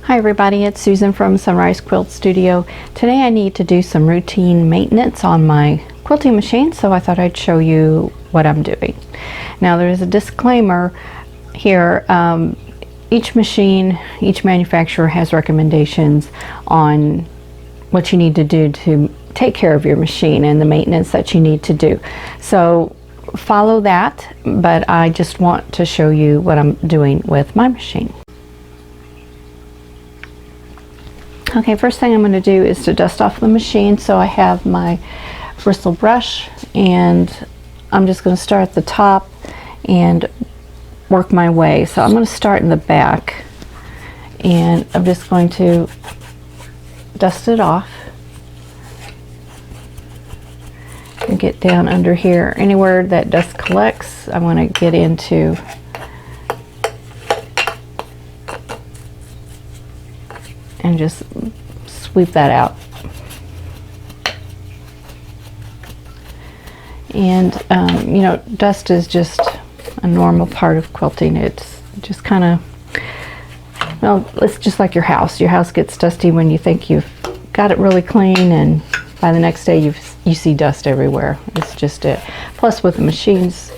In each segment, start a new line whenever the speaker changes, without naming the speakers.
Hi everybody, it's Susan from Sunrise Quilt Studio. Today I need to do some routine maintenance on my quilting machine, so I thought I'd show you what I'm doing. Now there is a disclaimer here. Each machine, each manufacturer has recommendations on what you need to do to take care of your machine and the maintenance that you need to do. So follow that, but I just want to show you what I'm doing with my machine. Okay, first thing I'm going to do is to dust off the machine. So I have my bristle brush, and I'm just going to start at the top and work my way. So I'm going to start in the back, and I'm just going to dust it off and get down under here. Anywhere that dust collects, I want to get into. And just sweep that out. And you know, dust is just a normal part of quilting. It's just kind of, well, it's just like your house. Your house gets dusty when you think you've got it really clean, and by the next day you see dust everywhere. It's just it. Plus with the machines,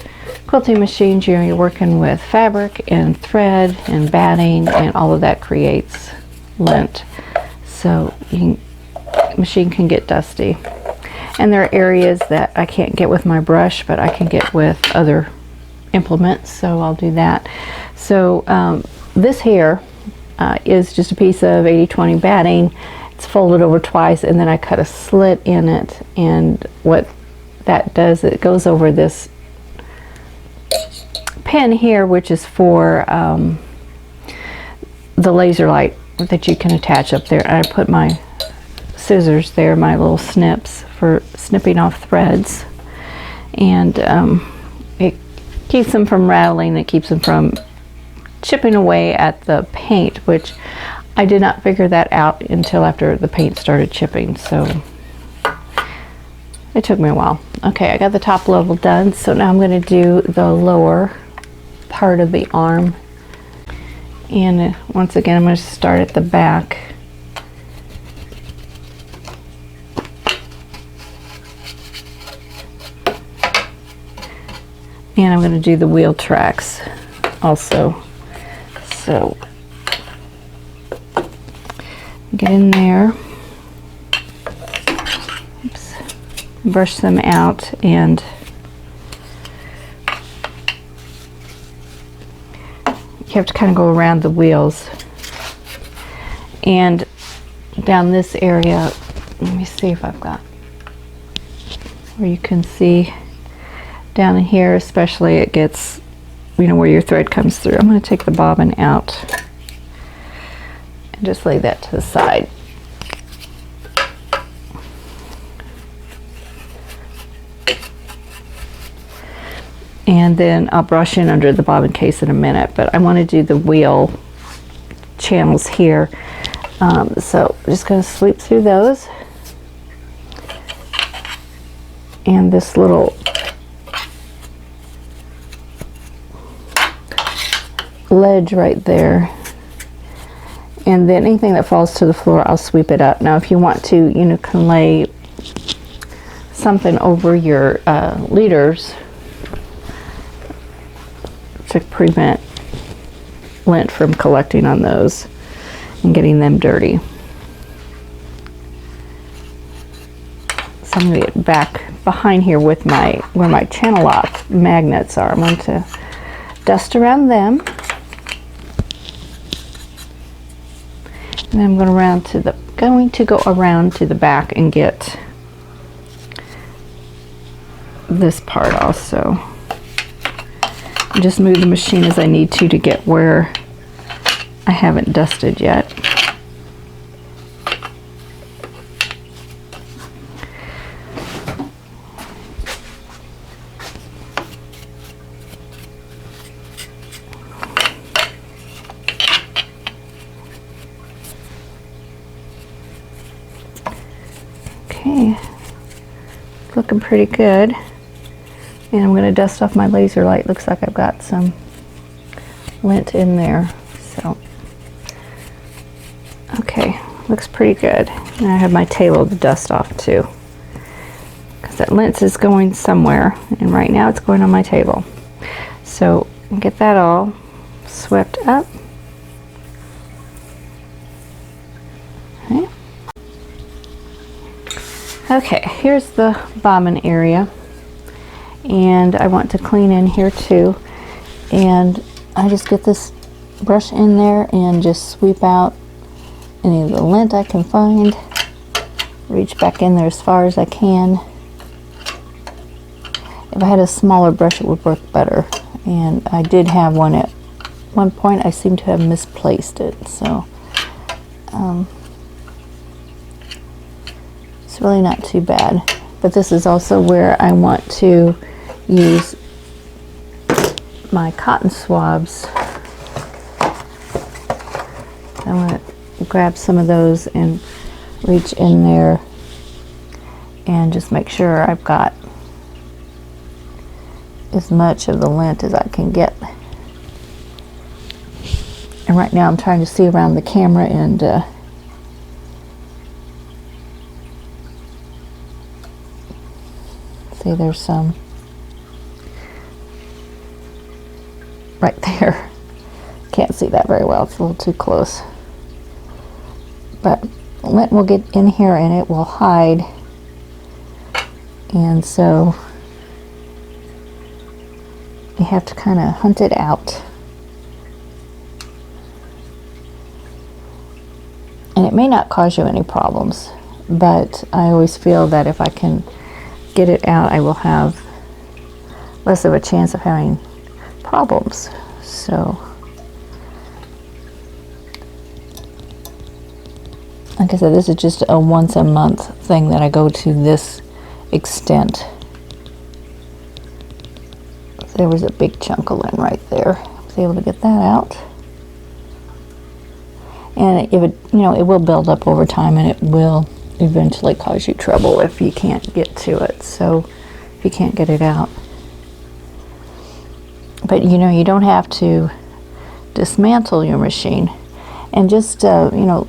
quilting machines, you know, you're working with fabric and thread and batting, and all of that creates lint, so machine can get dusty. And there are areas that I can't get with my brush, but I can get with other implements, so I'll do that. So this here is just a piece of 80/20 batting. It's folded over twice, and then I cut a slit in it, and what that does, it goes over this pin here, which is for the laser light that you can attach up there. I put my scissors there, my little snips for snipping off threads, and it keeps them from rattling. It keeps them from chipping away at the paint, which I did not figure that out until after the paint started chipping, so it took me a while. Okay, I got the top level done, so now I'm going to do the lower part of the arm. And once again, I'm going to start at the back. And I'm going to do the wheel tracks also. So get in there. Oops. Brush them out, and you have to kind of go around the wheels. And down this area, let me see if I've got where you can see down in here, especially, it gets, you know, where your thread comes through. I'm going to take the bobbin out and just lay that to the side. And then I'll brush in under the bobbin case in a minute, but I want to do the wheel channels here. So I'm just going to sweep through those. And this little ledge right there. And then anything that falls to the floor, I'll sweep it up. Now if you want to, you know, can lay something over your leaders to prevent lint from collecting on those and getting them dirty. So I'm going to get back behind here with where my channel lock magnets are. I'm going to dust around them, and then I'm going to go around to the back and get this part also. Just move the machine as I need to get where I haven't dusted yet. Okay, looking pretty good. And I'm going to dust off my laser light. Looks like I've got some lint in there. So looks pretty good. And I have my table to dust off too, because that lint is going somewhere, and right now it's going on my table. So get that all swept up. Okay. Okay, here's the bobbin area, and I want to clean in here too, and I just get this brush in there and just sweep out any of the lint I can find, reach back in there as far as I can. If I had a smaller brush it would work better, and I did have one at one point. I seem to have misplaced it, so it's really not too bad. But this is also where I want to use my cotton swabs. I want to grab some of those and reach in there and just make sure I've got as much of the lint as I can get. And right now I'm trying to see around the camera and see, there's some right there. Can't see that very well, it's a little too close. But lint will get in here and it will hide, and so you have to kind of hunt it out. And it may not cause you any problems, but I always feel that if I can get it out, I will have less of a chance of having problems. So, like I said, this is just a once a month thing that I go to this extent. There was a big chunk of lint right there. I was able to get that out. And if it, you know, it will build up over time, and it will eventually cause you trouble if you can't get to it. So if you can't get it out. But you know, you don't have to dismantle your machine, and just you know,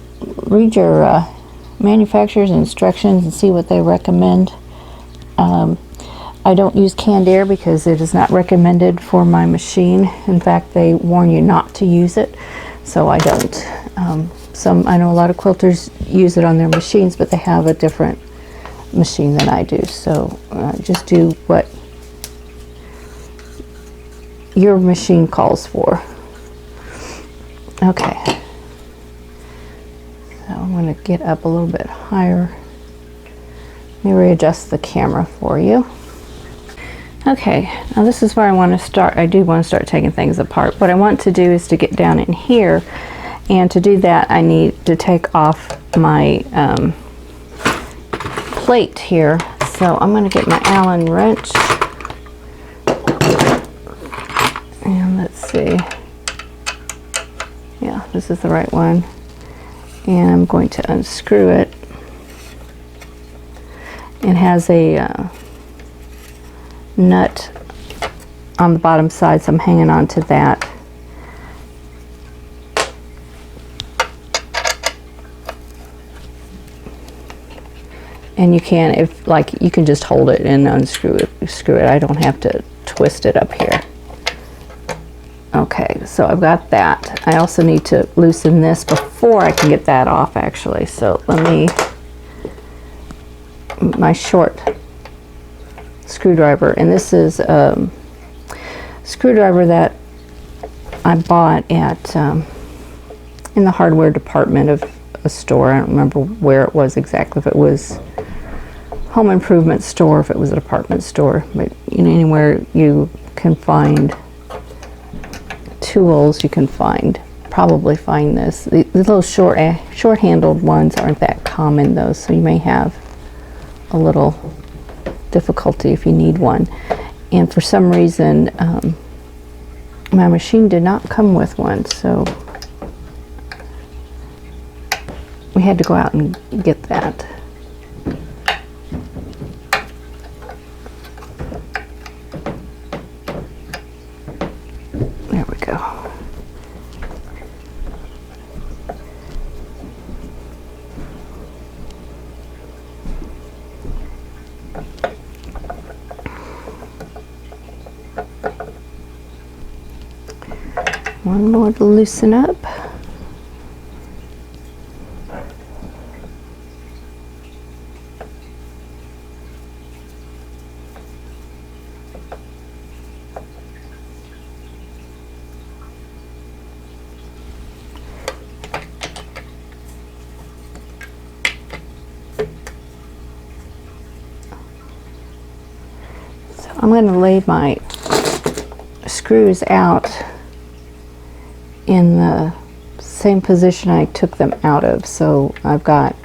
read your manufacturer's instructions and see what they recommend. I don't use canned air because it is not recommended for my machine. In fact, they warn you not to use it, so I don't. I know a lot of quilters use it on their machines, but they have a different machine than I do. So just do what your machine calls for. Okay. So I'm going to get up a little bit higher. Let me readjust the camera for you. Okay, now this is where I want to start. I do want to start taking things apart. What I want to do is to get down in here, and to do that I need to take off my plate here. So I'm going to get my Allen wrench, and let's see, yeah, this is the right one, and I'm going to unscrew it. It has a nut on the bottom side, so I'm hanging on to that. And you can, if like, you can just hold it and unscrew it, screw it. I don't have to twist it up here. Okay, so I've got that. I also need to loosen this before I can get that off, actually. So let me, my short screwdriver, and this is a screwdriver that I bought at in the hardware department of a store. I don't remember where it was exactly, if it was home improvement store, if it was a department store, but you know, anywhere you can find tools, you can probably find this. The little short-handled ones aren't that common though, so you may have a little difficulty if you need one. And for some reason my machine did not come with one, so we had to go out and get that. There we go. One more to loosen up. So I'm going to lay my screws out in the same position I took them out of. So I've got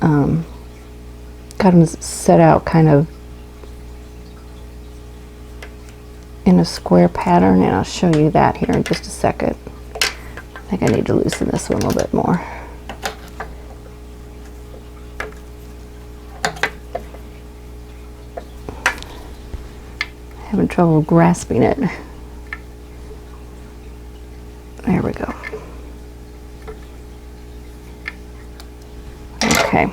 them set out kind of in a square pattern, and I'll show you that here in just a second. I think I need to loosen this one a little bit more. Having trouble grasping it. There we go. Okay.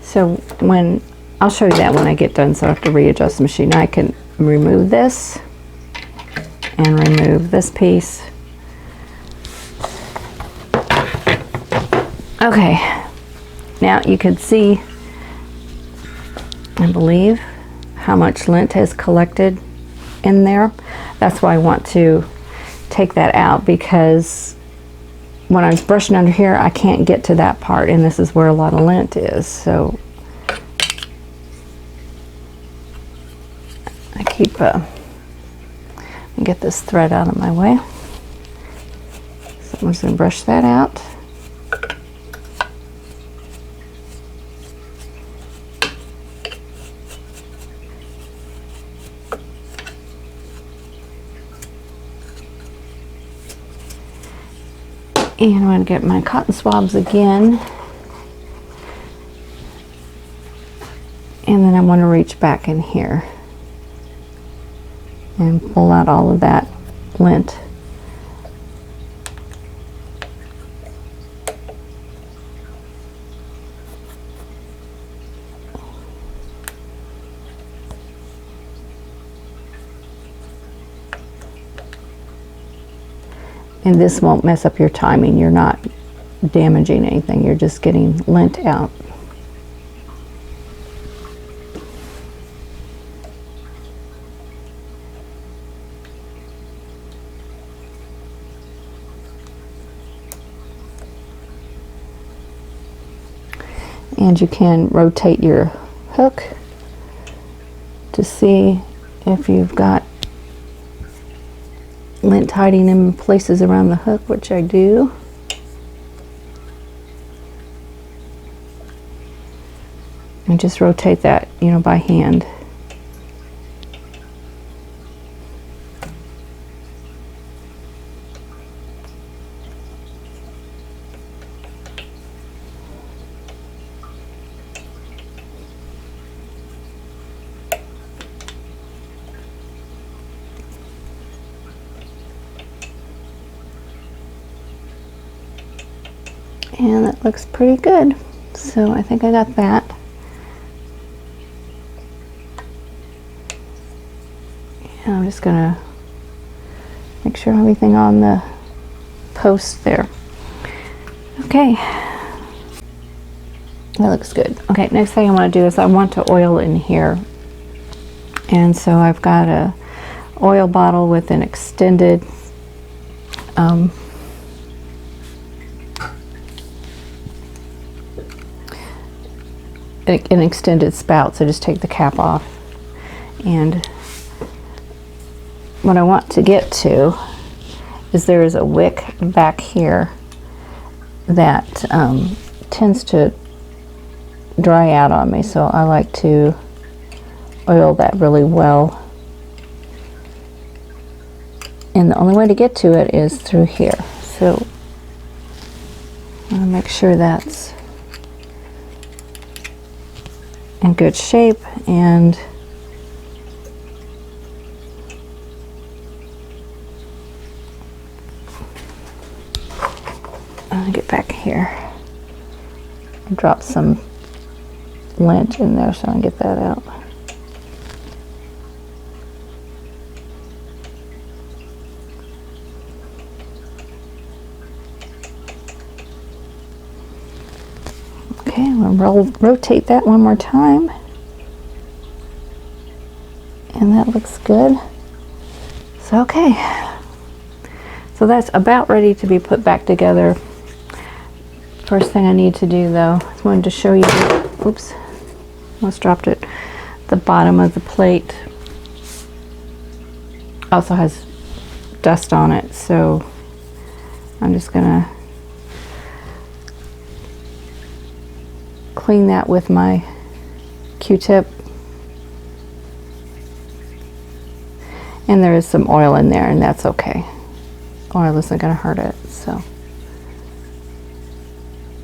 So when I'll show you that when I get done, so I have to readjust the machine. I can remove this and remove this piece. Okay. Now you can see, I believe, how much lint has collected in there. That's why I want to take that out, because when I was brushing under here I can't get to that part, and this is where a lot of lint is. So I keep get this thread out of my way. So I'm just going to brush that out. And I'm going to get my cotton swabs again. And then I want to reach back in here and pull out all of that lint. And this won't mess up your timing. You're not damaging anything. You're just getting lint out. And you can rotate your hook to see if you've got lint hiding in places around the hook, which I do. And just rotate that, you know, by hand. And that looks pretty good. So I think I got that. And I'm just gonna make sure everything on the post there. Okay, that looks good. Okay, next thing I want to do is I want to oil in here. And so I've got a oil bottle with an extended an extended spout, so just take the cap off. And what I want to get to is there is a wick back here that tends to dry out on me, so I like to oil that really well. And the only way to get to it is through here. So I'm going to make sure that's in good shape, and I'll get back here and drop some lint in there so I can get that out. Okay, I'm going to rotate that one more time. And that looks good. So, okay. So that's about ready to be put back together. First thing I need to do though, I wanted to show you, oops, almost dropped it. The bottom of the plate also has dust on it, so I'm just gonna clean that with my Q-tip. And there is some oil in there, and that's okay. Oil isn't gonna hurt it, so.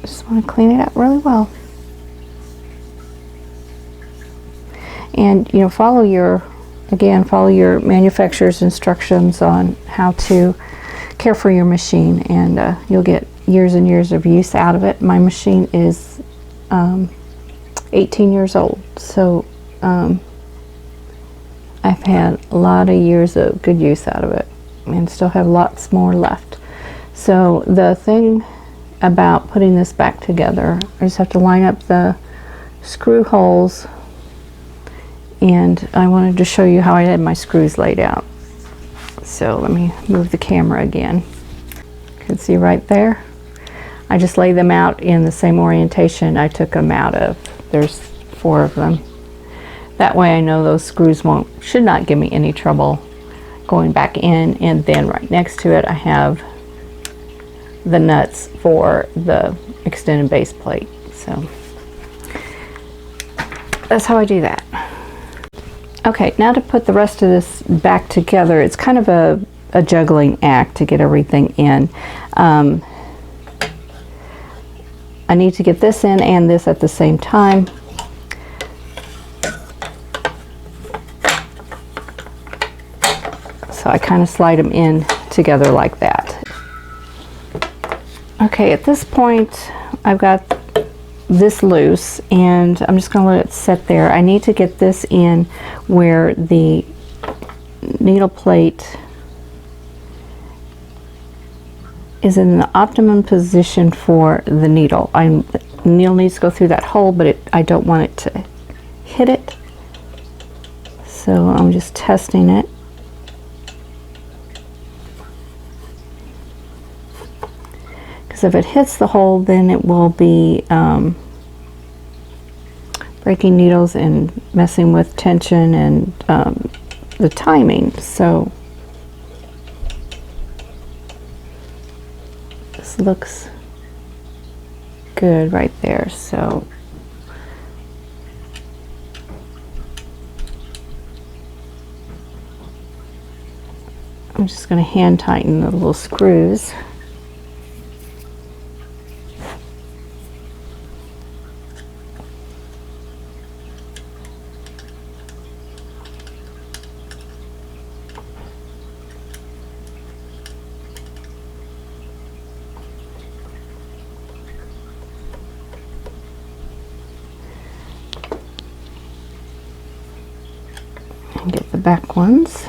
Just want to clean it up really well. And you know, follow your manufacturer's instructions on how to care for your machine, and you'll get years and years of use out of it. My machine is 18 years old, so I've had a lot of years of good use out of it and still have lots more left. So the thing about putting this back together, I just have to line up the screw holes, and I wanted to show you how I had my screws laid out. So let me move the camera again. You can see right there, I just lay them out in the same orientation I took them out of. There's 4 of them. That way I know those screws should not give me any trouble going back in. And then right next to it I have the nuts for the extended base plate. So that's how I do that. Okay, now to put the rest of this back together, it's kind of a juggling act to get everything in. I need to get this in and this at the same time. So I kind of slide them in together like that. Okay, at this point I've got this loose, and I'm just going to let it sit there. I need to get this in where the needle plate is in the optimum position for the needle. The needle needs to go through that hole, but I don't want it to hit it. So I'm just testing it. Because if it hits the hole, then it will be breaking needles and messing with tension and the timing. So this looks good right there. So I'm just going to hand tighten the little screws. And get the back ones.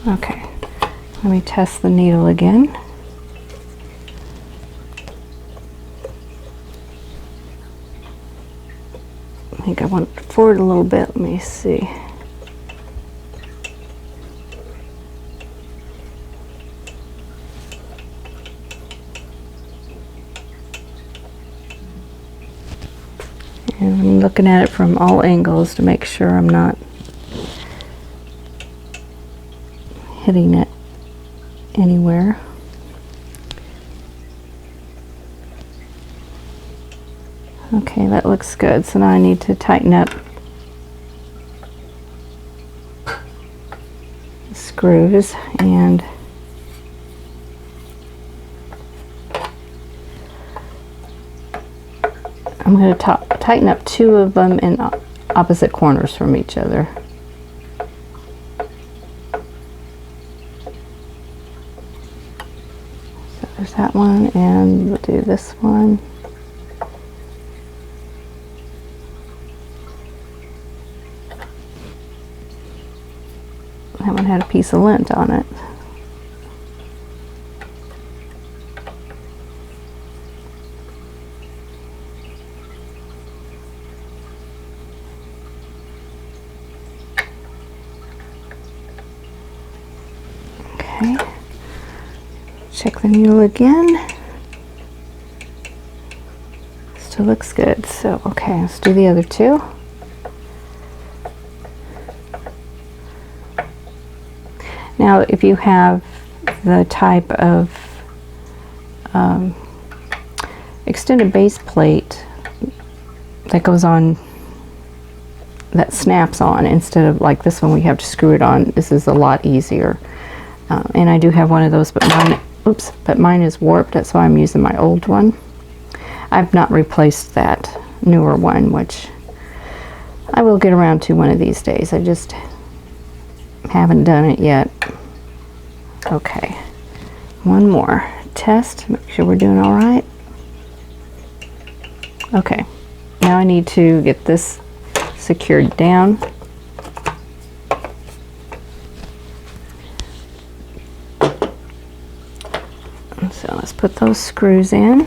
Okay, let me test the needle again. I think I want it forward a little bit. Let me see. And I'm looking at it from all angles to make sure I'm not hitting it anywhere. Okay, that looks good. So now I need to tighten up the screws, and I'm going to tighten up 2 of them in opposite corners from each other. So There's that one, and we'll do this one. That one had a piece of lint on it. Okay. Check the mule again. Still looks good. So, okay, let's do the other two. Now, if you have the type of extended base plate that goes on, that snaps on, instead of like this one we have to screw it on, this is a lot easier. And I do have one of those, but mine is warped. That's why I'm using my old one. I've not replaced that newer one, which I will get around to one of these days. I just haven't done it yet. Okay, one more test, make sure we're doing all right. Okay, now I need to get this secured down. So let's put those screws in.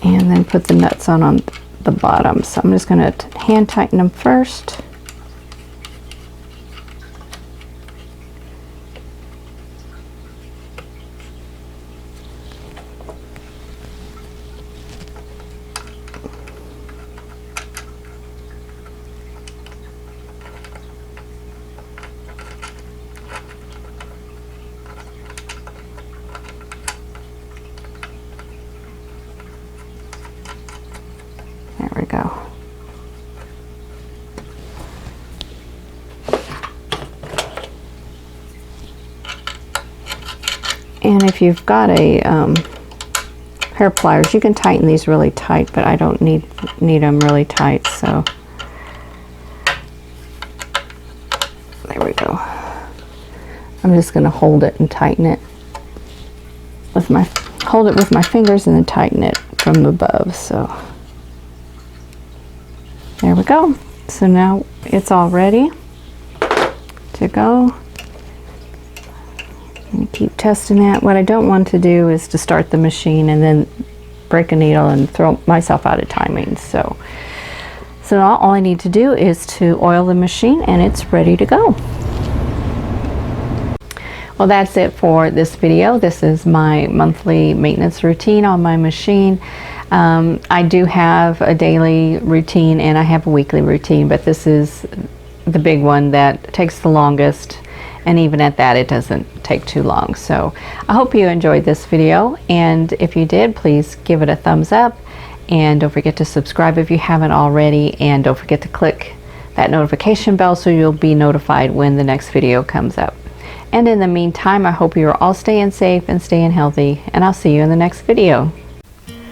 And then put the nuts on the bottom. So I'm just going to hand tighten them first. There we go. And if you've got a hair pliers, you can tighten these really tight, but I don't need them really tight, so there we go. I'm just going to hold it and tighten it with my fingers and then tighten it from above. So there we go. So now it's all ready to go. And keep testing that. What I don't want to do is to start the machine and then break a needle and throw myself out of timing. So all I need to do is to oil the machine and it's ready to go. Well, that's it for this video. This is my monthly maintenance routine on my machine. I do have a daily routine and I have a weekly routine, but this is the big one that takes the longest, and even at that it doesn't take too long. So I hope you enjoyed this video, and if you did, please give it a thumbs up, and don't forget to subscribe if you haven't already, and don't forget to click that notification bell so you'll be notified when the next video comes up. And in the meantime, I hope you're all staying safe and staying healthy, and I'll see you in the next video.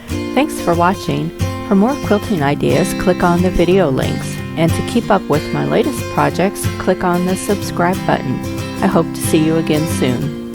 Thanks for watching. For more quilting ideas, click on the video links. And to keep up with my latest projects, click on the subscribe button. I hope to see you again soon.